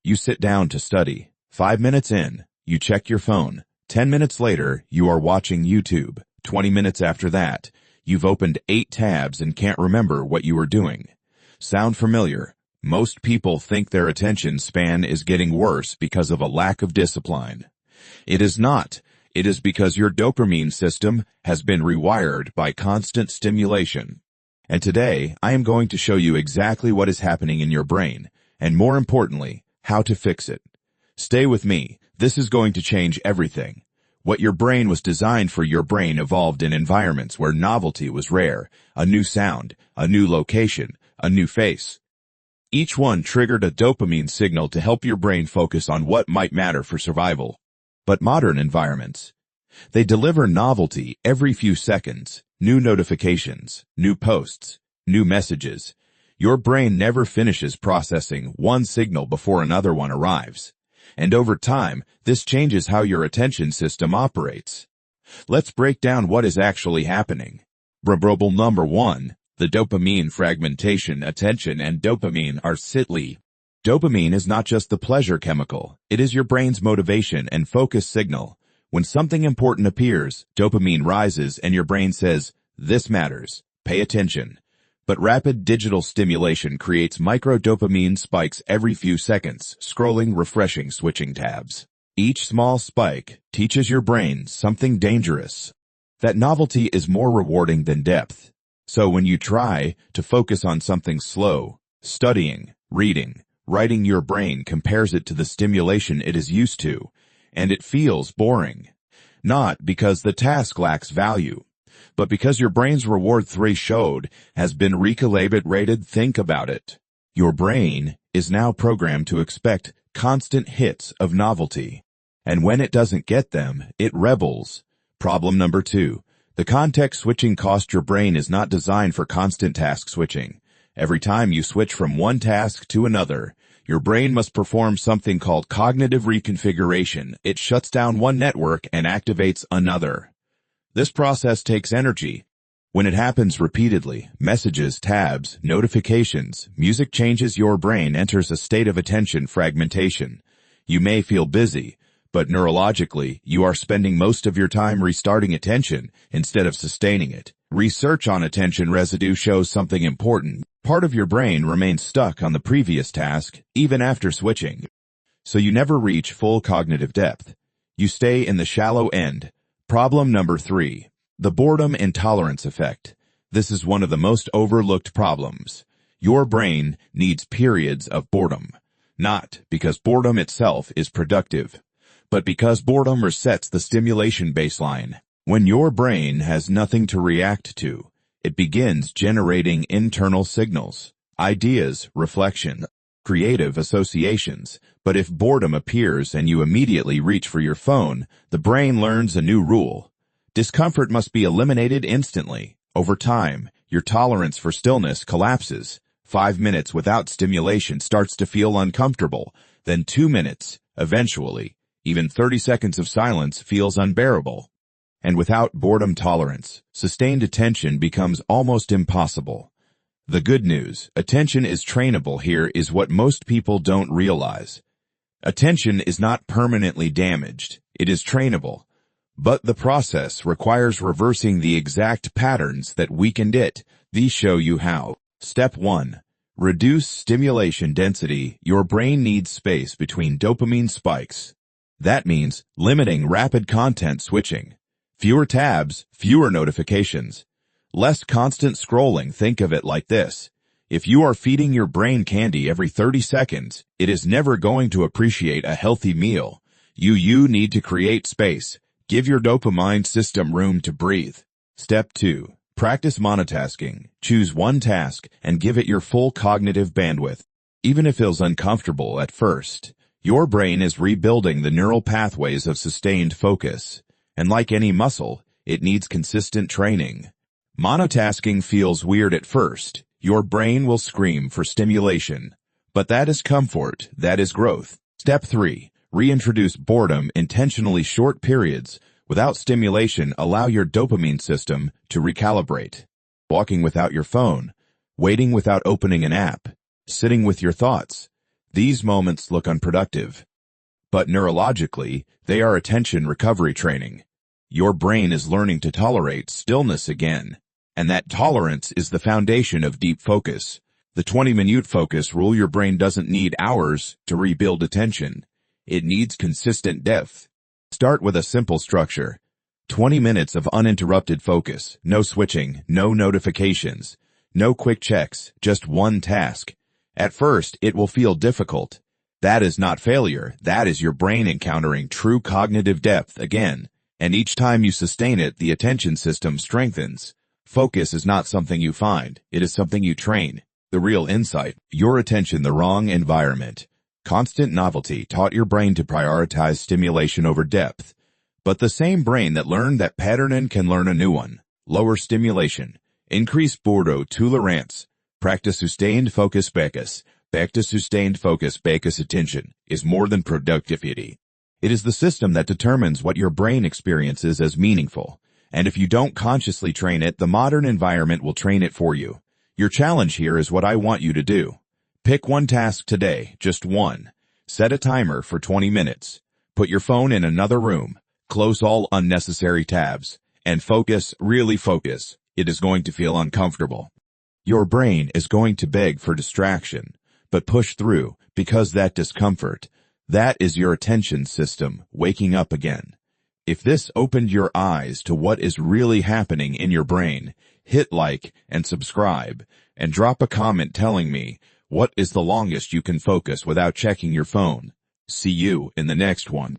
You sit down to study. 5 minutes in, you check your phone. 10 minutes later, you are watching YouTube. 20 minutes after that, you've opened 8 tabs and can't remember what you were doing. Sound familiar? Most people think their attention span is getting worse because of a lack of discipline. It is not. It is because your dopamine system has been rewired by constant stimulation. And today, I am going to show you exactly what is happening in your brain, and more importantly, how to fix it. Stay with me. This is going to change everything. What your brain was designed for, your brain evolved in environments where novelty was rare, a new sound, a new location, a new face. Each one triggered a dopamine signal to help your brain focus on what might matter for survival. But modern environments, they deliver novelty every few seconds, new notifications, new posts, new messages. Your brain never finishes processing one signal before another one arrives. And over time, this changes how your attention system operates. Let's break down what is actually happening. Problem number 1. The dopamine fragmentation. Attention and dopamine are slightly. Dopamine is not just the pleasure chemical, it is your brain's motivation and focus signal. When something important appears, dopamine rises and your brain says, "This matters. Pay attention." But rapid digital stimulation creates micro-dopamine spikes every few seconds, scrolling, refreshing, switching tabs. Each small spike teaches your brain something dangerous. That novelty is more rewarding than depth. So when you try to focus on something slow, studying, reading, writing, your brain compares it to the stimulation it is used to, and it feels boring. Not because the task lacks value, but because your brain's reward threshold has been recalibrated. Think about it. Your brain is now programmed to expect constant hits of novelty, and when it doesn't get them, it rebels. Problem number 2. The context switching cost. Your brain is not designed for constant task switching. Every time you switch from one task to another, your brain must perform something called cognitive reconfiguration. It shuts down one network and activates another. This process takes energy. When it happens repeatedly, messages, tabs, notifications, music changes, your brain enters a state of attention fragmentation. You may feel busy, but neurologically, you are spending most of your time restarting attention instead of sustaining it. Research on attention residue shows something important. Part of your brain remains stuck on the previous task, even after switching. So you never reach full cognitive depth. You stay in the shallow end. Problem number 3. The boredom intolerance effect. This is one of the most overlooked problems. Your brain needs periods of boredom. Not because boredom itself is productive, but because boredom resets the stimulation baseline. When your brain has nothing to react to, it begins generating internal signals, ideas, reflection, creative associations. But if boredom appears and you immediately reach for your phone, the brain learns a new rule. Discomfort must be eliminated instantly. Over time, your tolerance for stillness collapses. 5 minutes without stimulation starts to feel uncomfortable. Then 2 minutes, eventually. Even 30 seconds of silence feels unbearable. And without boredom tolerance, sustained attention becomes almost impossible. The good news, attention is trainable here, is what most people don't realize. Attention is not permanently damaged. It is trainable. But the process requires reversing the exact patterns that weakened it. These show you how. Step 1. Reduce stimulation density. Your brain needs space between dopamine spikes. That means limiting rapid content switching. Fewer tabs, fewer notifications. Less constant scrolling. Think of it like this. If you are feeding your brain candy every 30 seconds, it is never going to appreciate a healthy meal. You need to create space. Give your dopamine system room to breathe. Step 2. Practice monotasking. Choose one task and give it your full cognitive bandwidth. Even if it feels uncomfortable at first, your brain is rebuilding the neural pathways of sustained focus. And like any muscle, it needs consistent training. Monotasking feels weird at first. Your brain will scream for stimulation. But that is comfort. That is growth. Step 3. Reintroduce boredom. Intentionally short periods without stimulation allow your dopamine system to recalibrate. Walking without your phone, waiting without opening an app, sitting with your thoughts. These moments look unproductive, but neurologically, they are attention recovery training. Your brain is learning to tolerate stillness again, and that tolerance is the foundation of deep focus. The 20-minute focus rule: your brain doesn't need hours to rebuild attention. It needs consistent depth. Start with a simple structure. 20 minutes of uninterrupted focus. No switching, no notifications, no quick checks, just one task. At first, it will feel difficult. That is not failure. That is your brain encountering true cognitive depth again. And each time you sustain it, the attention system strengthens. Focus is not something you find. It is something you train. The real insight: your attention, the wrong environment. Constant novelty taught your brain to prioritize stimulation over depth. But the same brain that learned that pattern can learn a new one. Lower stimulation. Increase boredom tolerance. Practice sustained focus becus. Back to sustained focus becus attention is more than productivity. It is the system that determines what your brain experiences as meaningful. And if you don't consciously train it, the modern environment will train it for you. Your challenge here is what I want you to do. Pick one task today, just one. Set a timer for 20 minutes. Put your phone in another room. Close all unnecessary tabs. And focus, really focus. It is going to feel uncomfortable. Your brain is going to beg for distraction. But push through, because that discomfort, that is your attention system waking up again. If this opened your eyes to what is really happening in your brain, hit like and subscribe, and drop a comment telling me what is the longest you can focus without checking your phone. See you in the next one.